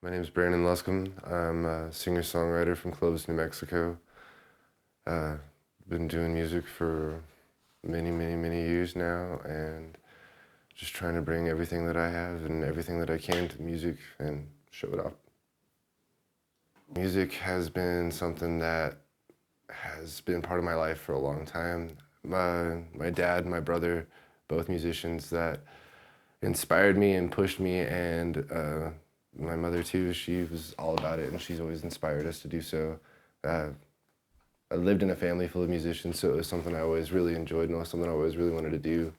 My name is Brannon Luscombe. I'm a singer-songwriter from Clovis, New Mexico. Uh, been doing music for many years now, and just trying to bring everything that I have and everything that I can to music and show it off. Music has been something that has been part of my life for a long time. My dad and my brother, both musicians that inspired me and pushed me, and my mother too, she was all about it and she's always inspired us to do so. I lived in a family full of musicians, so it was something I always really enjoyed and it was something I always really wanted to do.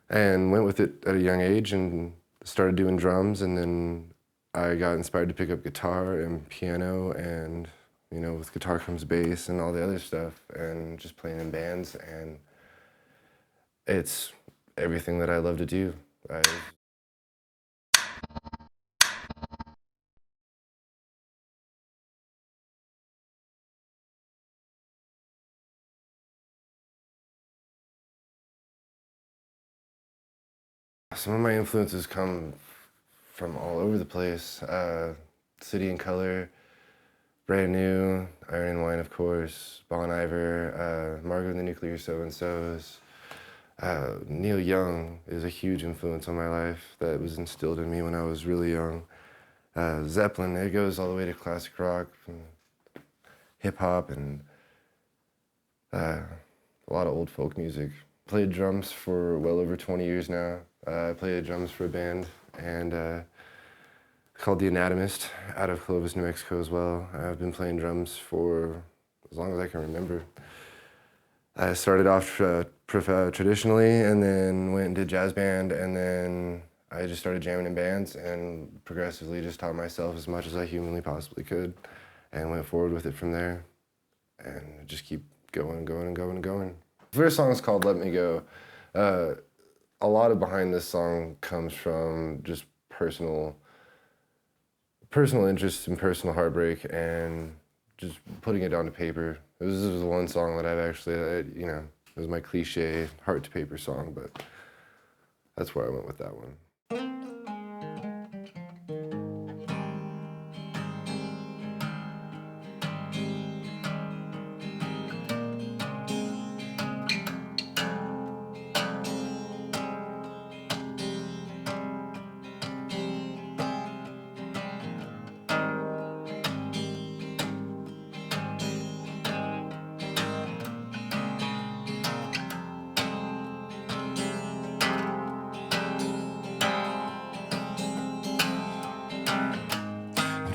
And went with it at a young age and started doing drums, and then I got inspired to pick up guitar and piano, and with guitar comes bass and all the other stuff, and just playing in bands, and it's everything that I love to do. Some of my influences come from all over the place. City and Color, Brand New, Iron and Wine, of course, Bon Iver, Margot and the Nuclear So-and-Sos. Neil Young is a huge influence on my life that was instilled in me when I was really young. Zeppelin, it goes all the way to classic rock, and hip hop, and a lot of old folk music. Played drums for well over 20 years now. I played drums for a band and called The Anatomist out of Clovis, New Mexico as well. I've been playing drums for as long as I can remember. I started off traditionally and then went and did jazz band, and then I just started jamming in bands and progressively just taught myself as much as I humanly possibly could and went forward with it from there and just keep going. The first song is called Let Me Go. A lot of behind this song comes from just personal interest and personal heartbreak and just putting it down to paper. This was one song that I've actually, it was my cliche heart to paper song, but that's where I went with that one.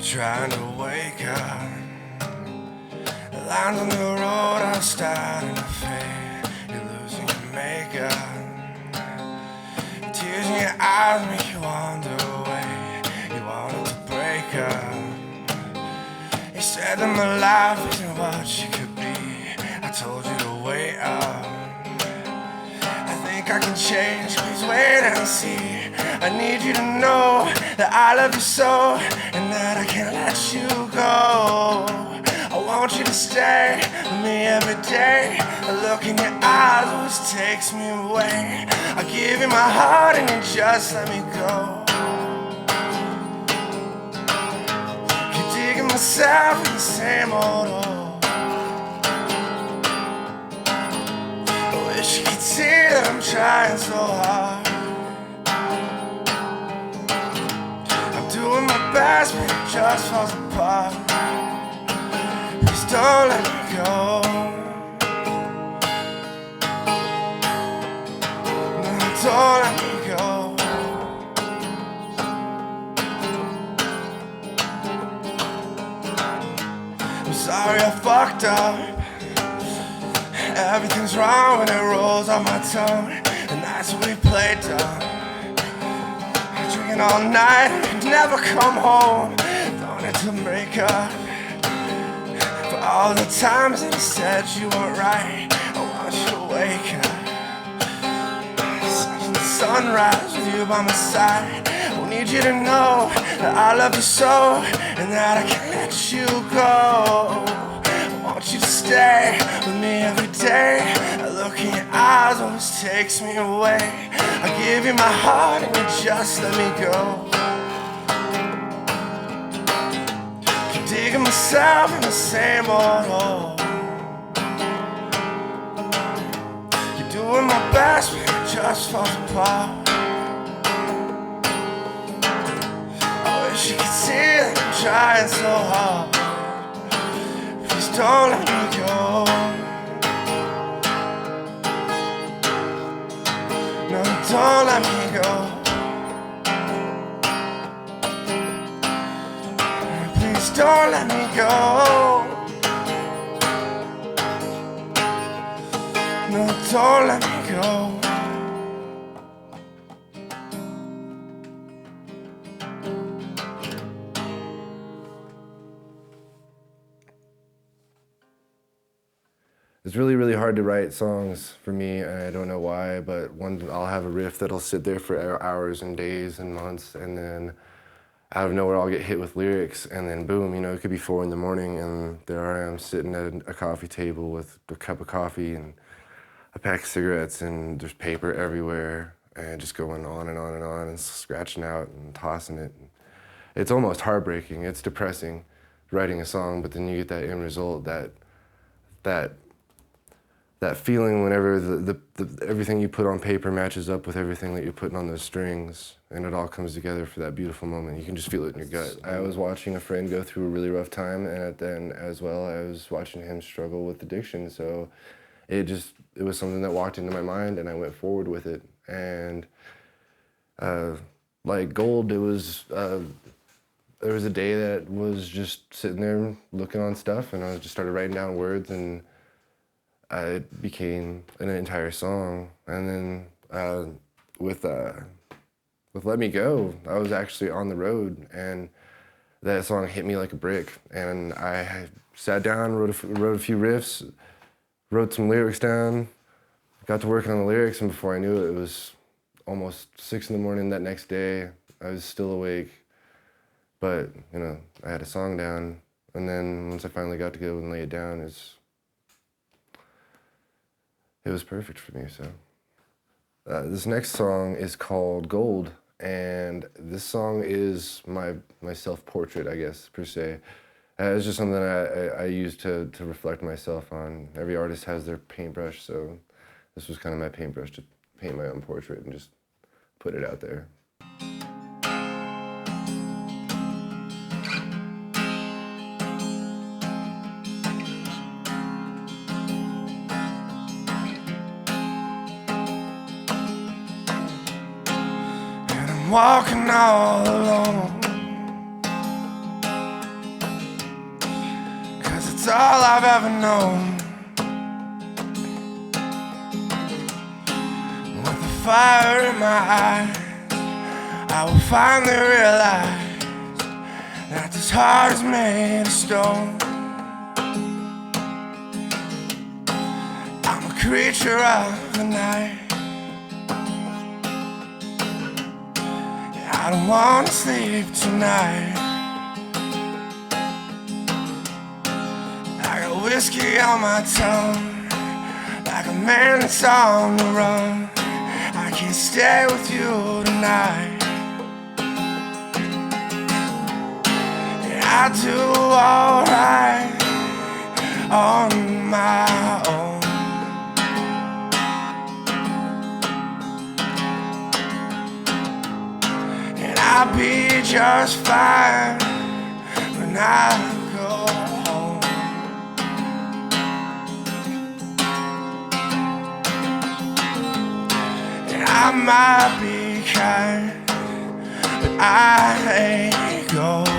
Trying to wake up. The lines on the road are starting to fade. You're losing your makeup. Tears in your eyes make you wander away. You wanted to break up. You said that my life isn't what she could be. I told you to wait up. I think I can change, please wait and see. I need you to know that I love you so, and that I can't let you go. I want you to stay with me every day. A look in your eyes always takes me away. I give you my heart and you just let me go. Keep digging myself in the same old hole. I wish you could see that I'm trying so hard. Doing my best, but it just falls apart. Please don't let me go. No, don't let me go. I'm sorry I fucked up. Everything's wrong when it rolls off my tongue. The nights when we played dumb, drinking all night, never come home. Don't need to break up. For all the times that I said you weren't right, I want you to wake up. Sunrise with you by my side. I need you to know that I love you so, and that I can't let you go. I want you to stay with me every day. A look in your eyes always takes me away. I give you my heart and you just let me go. myself in the same old hole. You're doing my best, but it just falls apart. I wish you could see that I'm trying so hard. Please don't let me go. No, don't let me go. Please don't let me go. No, don't let me go. It's really, really hard to write songs for me, and I don't know why, but I'll have a riff that'll sit there for hours and days and months, and then out of nowhere I'll get hit with lyrics, and then boom, you know, it could be 4 in the morning, and there I am sitting at a coffee table with a cup of coffee and a pack of cigarettes, and there's paper everywhere, and just going on and on and on, and scratching out and tossing it. It's almost heartbreaking. It's depressing, writing a song, but then you get that end result, that feeling whenever everything you put on paper matches up with everything that you're putting on those strings, and it all comes together for that beautiful moment. You can just feel it in your gut. I was watching a friend go through a really rough time, and then as well, I was watching him struggle with addiction. So it was something that walked into my mind, and I went forward with it. And like Gold, there was a day that was just sitting there looking on stuff, and I just started writing down words, and it became an entire song. And then with Let Me Go, I was actually on the road, and that song hit me like a brick. And I sat down, wrote a few riffs, wrote some lyrics down, got to working on the lyrics, and before I knew it, it was almost 6 in the morning that next day. I was still awake, but you know, I had a song down. And then once I finally got to go and lay it down, it was perfect for me. So this next song is called Gold, and this song is my self-portrait, I guess, per se. It's just something I use to reflect myself on. Every artist has their paintbrush, so this was kind of my paintbrush to paint my own portrait and just put it out there. Walking all alone, 'cause it's all I've ever known. With the fire in my eyes, I will finally realize that this heart is made of stone. I'm a creature of the night. I don't wanna sleep tonight. I got whiskey on my tongue, like a man that's on the run. I can't stay with you tonight. And I do alright on my own. I'll be just fine when I go home. And I might be kind, but I ain't gold.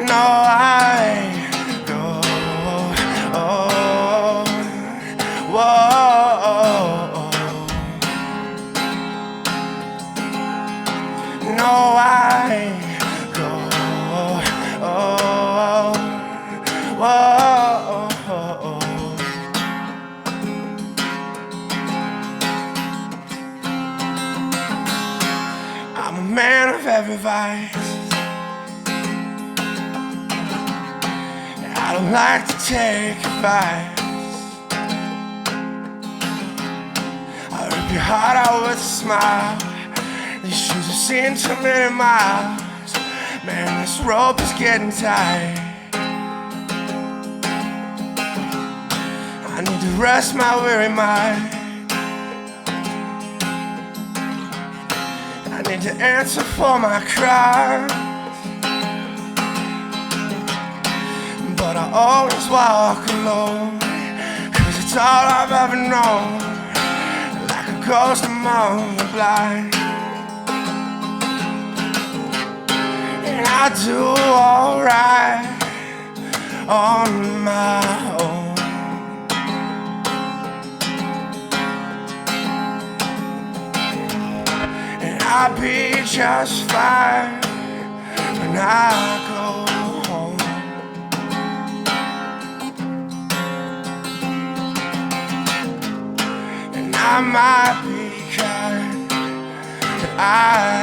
No, I ain't gold. Oh, whoa. No, I go. Oh, whoa. I'm a man of every vice. I don't like to take advice. I'll rip your heart out with a smile. These shoes have seen too many miles, Man, this rope is getting tight. I need to rest my weary mind. I need to answer for my crimes, but I always walk alone, 'cause it's all I've ever known, like a ghost among the blind. And I do alright on my own. I'll be just fine when I go home. And I might be kind, but I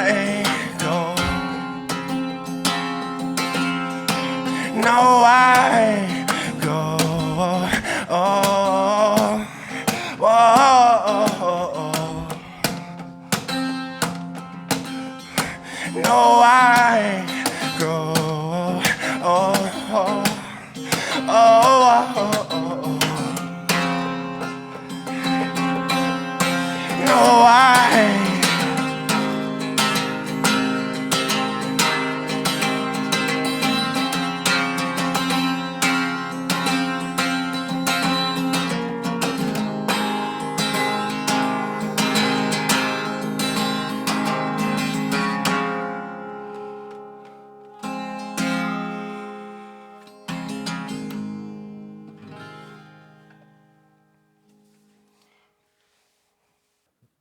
ain't gold. No, I ain't gold. Oh, whoa. No, I go. Oh, oh, oh, oh, oh. No, I.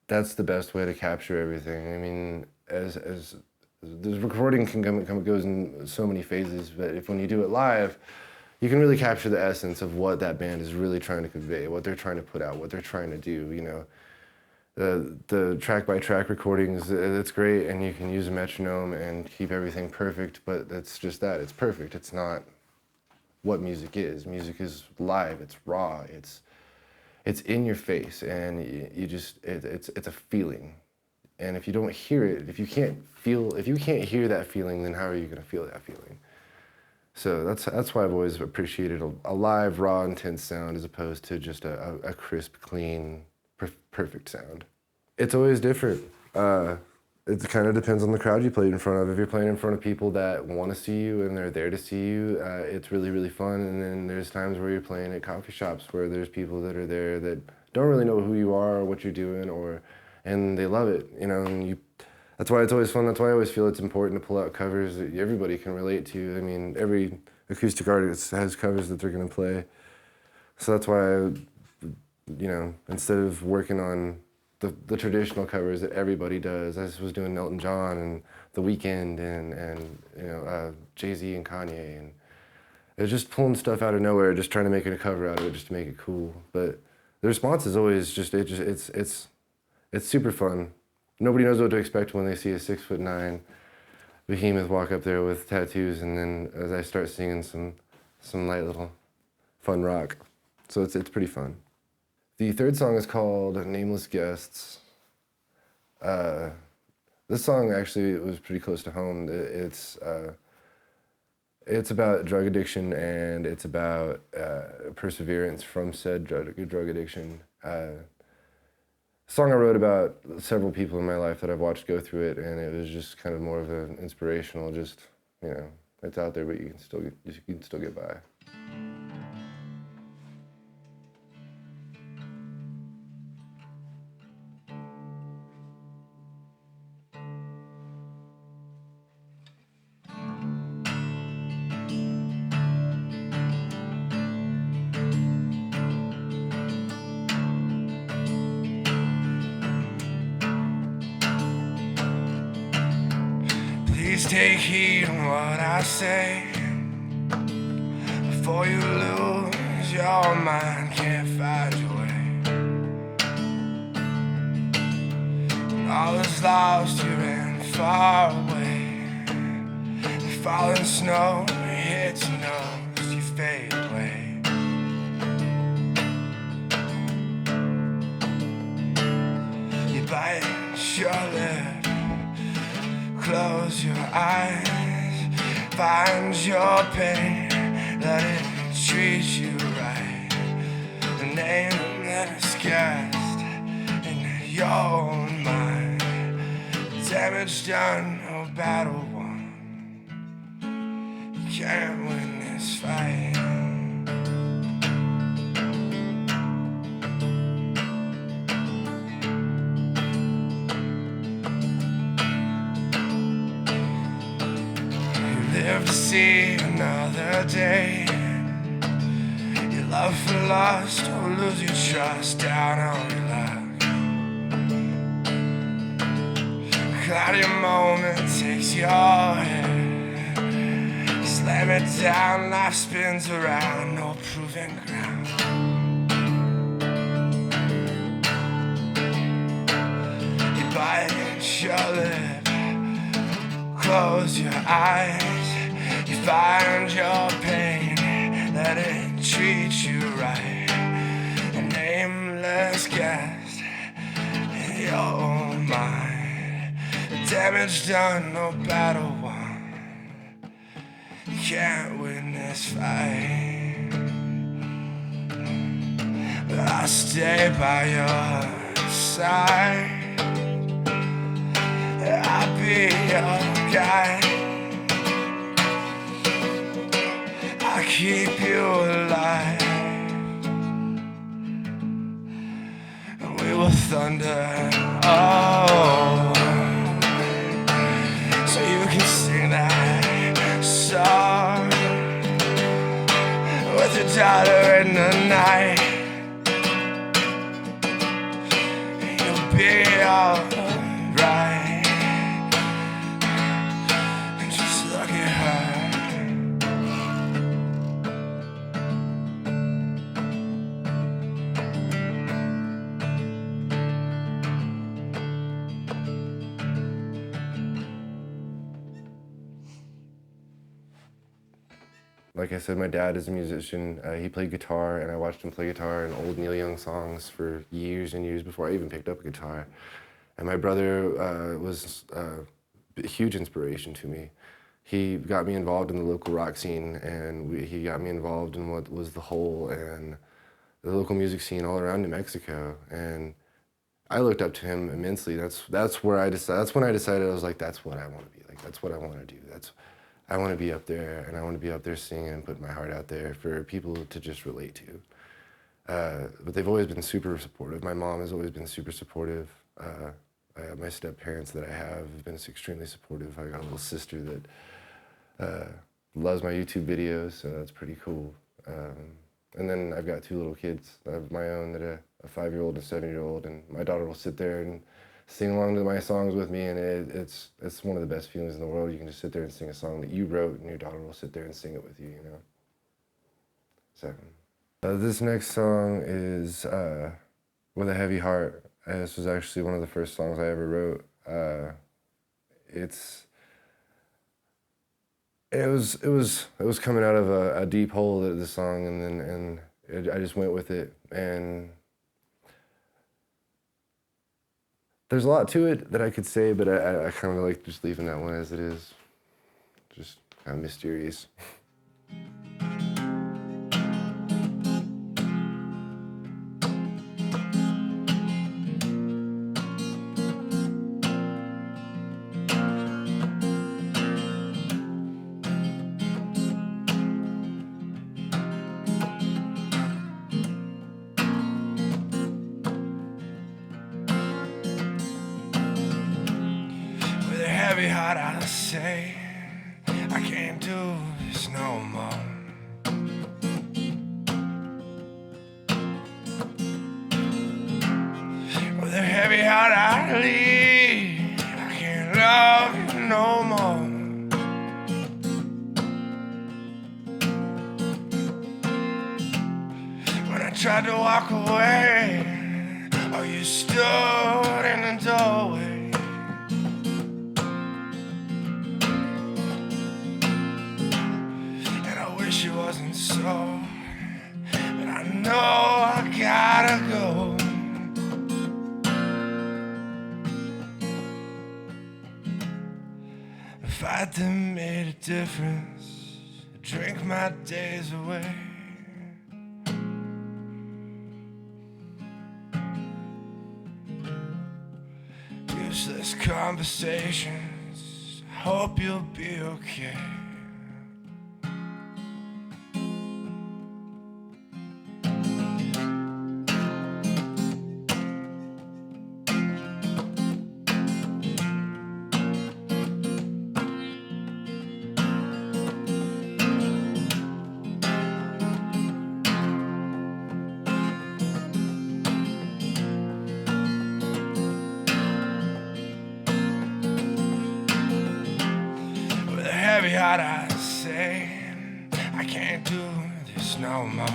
That's the best way to capture everything. I mean, as the recording goes in so many phases, but when you do it live, you can really capture the essence of what that band is really trying to convey, what they're trying to put out, what they're trying to do. You know, the track by track recordings, it's great, and you can use a metronome and keep everything perfect. But that's just that; it's perfect. It's not what music is. Music is live. It's raw. It's in your face, and you just it's a feeling. And if you don't hear it, if you can't hear that feeling, then how are you going to feel that feeling? So that's why I've always appreciated a live, raw, intense sound as opposed to just a crisp, clean, perfect sound. It's always different. It kind of depends on the crowd you played in front of. If you're playing in front of people that want to see you and they're there to see you, it's really, really fun. And then there's times where you're playing at coffee shops where there's people that are there that don't really know who you are or what you're doing, and they love it, you know. And that's why it's always fun. That's why I always feel it's important to pull out covers that everybody can relate to. I mean, every acoustic artist has covers that they're going to play. So that's why you know, instead of working on the traditional covers that everybody does. I was doing Elton John and The Weeknd and you know, Jay-Z and Kanye, and it was just pulling stuff out of nowhere, just trying to make it a cover out of it, just to make it cool. But the response is always it's super fun. Nobody knows what to expect when they see a 6'9" behemoth walk up there with tattoos, and then as I start singing some light little fun rock, so it's pretty fun. The third song is called Nameless Guests. This song actually was pretty close to home. It's about drug addiction, and it's about perseverance from said drug addiction. A song I wrote about several people in my life that I've watched go through it, and it was just kind of more of an inspirational, just, you know, it's out there, but you can still get by. Please take heed on what I say before you lose your mind, can't find your way. When all is lost, you ran far away. The falling snow hits your nose, you fade away. You bite your lip, close your eyes, find your pain, let it treat you right. The name that is cast in your own mind. Damage done, no battle won. You can't win this fight. Live to see another day. Your love for lust or lose your trust down on your luck. Cloudy moment takes your head. Slam it down, life spins around, no proving ground. You bite your lip, close your eyes. You find your pain, let it treat you right. A nameless guest in your own mind. Damage done, no battle won. You can't win this fight. But I'll stay by your side. I'll be your guide. I'll keep you alive. And we will thunder, oh, so you can sing that song with your daughter in the night. You'll be alright. Just look at her. Like I said, my dad is a musician. He played guitar, and I watched him play guitar in old Neil Young songs for years and years before I even picked up a guitar. And my brother was a huge inspiration to me. He got me involved in the local rock scene, and he got me involved in what was the Hole and the local music scene all around New Mexico. And I looked up to him immensely. That's when I decided I was like, that's what I want to be like. That's what I want to do. I want to be up there, and I want to be up there singing and putting my heart out there for people to just relate to. But they've always been super supportive. My mom has always been super supportive. My step-parents that I have been extremely supportive. I got a little sister that loves my YouTube videos, so that's pretty cool. And then I've got two little kids of my own, that a 5-year-old and a 7-year-old, and my daughter will sit there and sing along to my songs with me, and it's one of the best feelings in the world. You can just sit there and sing a song that you wrote, and your daughter will sit there and sing it with you, you know? So, this next song is With a Heavy Heart. This was actually one of the first songs I ever wrote. It was coming out of a deep hole, the song, and I just went with it. And there's a lot to it that I could say, but I kind of like just leaving that one as it is. Just kind of mysterious. Heavy heart, I say, I can't do this no more. With a heavy heart, I leave. I can't love you no more. When I tried to walk away, oh, you stood in the doorway. It wasn't so, but I know I gotta go. fight that made a difference, drink my days away. Useless conversations, hope you'll be okay. With a heavy heart I say, I can't do this no more.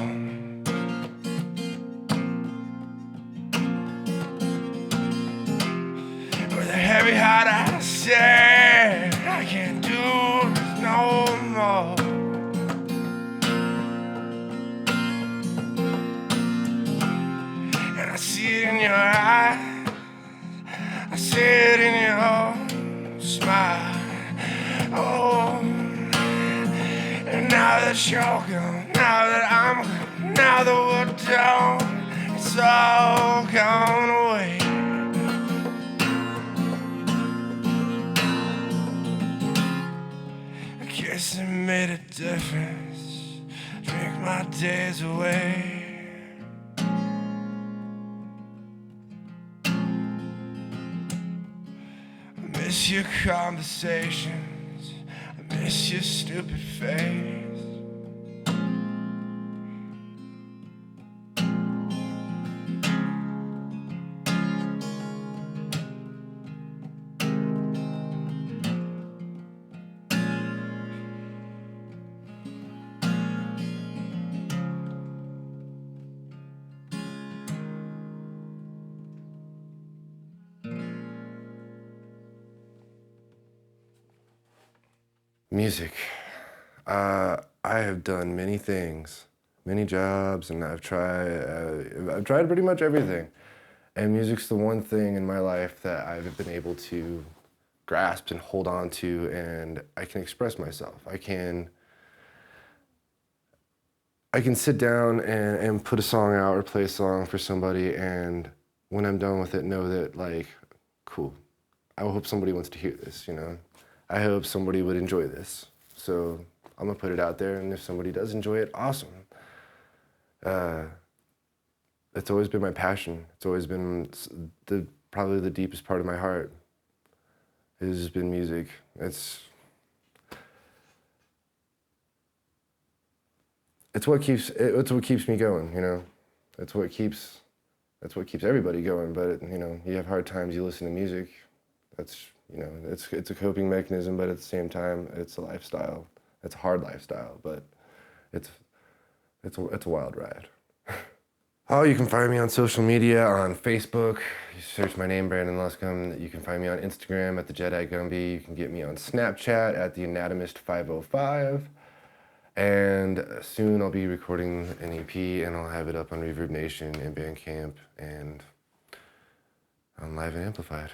With a heavy heart I say, I can't do this no more. And I see it in your eyes, I see it in your smile. Oh, and now that you're gone, now that I'm gone, now that we're done, it's all gone away. A kiss that made a difference, drink my days away. I miss your conversations, I miss your stupid face. Music. I have done many things, many jobs, and I've tried pretty much everything. And music's the one thing in my life that I've been able to grasp and hold on to, and I can express myself. I can sit down and put a song out or play a song for somebody, and when I'm done with it, know that, like, cool. I hope somebody wants to hear this, you know? I hope somebody would enjoy this. So I'm gonna put it out there, and if somebody does enjoy it, awesome. It's always been my passion. It's always been probably the deepest part of my heart. It's just been music. It's what keeps me going, you know? It's what keeps everybody going, but you know, you have hard times, you listen to music. That's, you know, it's a coping mechanism, but at the same time, it's a lifestyle. It's a hard lifestyle, but it's a wild ride. Oh, you can find me on social media, on Facebook. You search my name, Brannon Luscombe. You can find me on Instagram at the Jedi Gumby. You can get me on Snapchat at the Anatomist505. And soon I'll be recording an EP, and I'll have it up on Reverb Nation and Bandcamp and on Live and Amplified.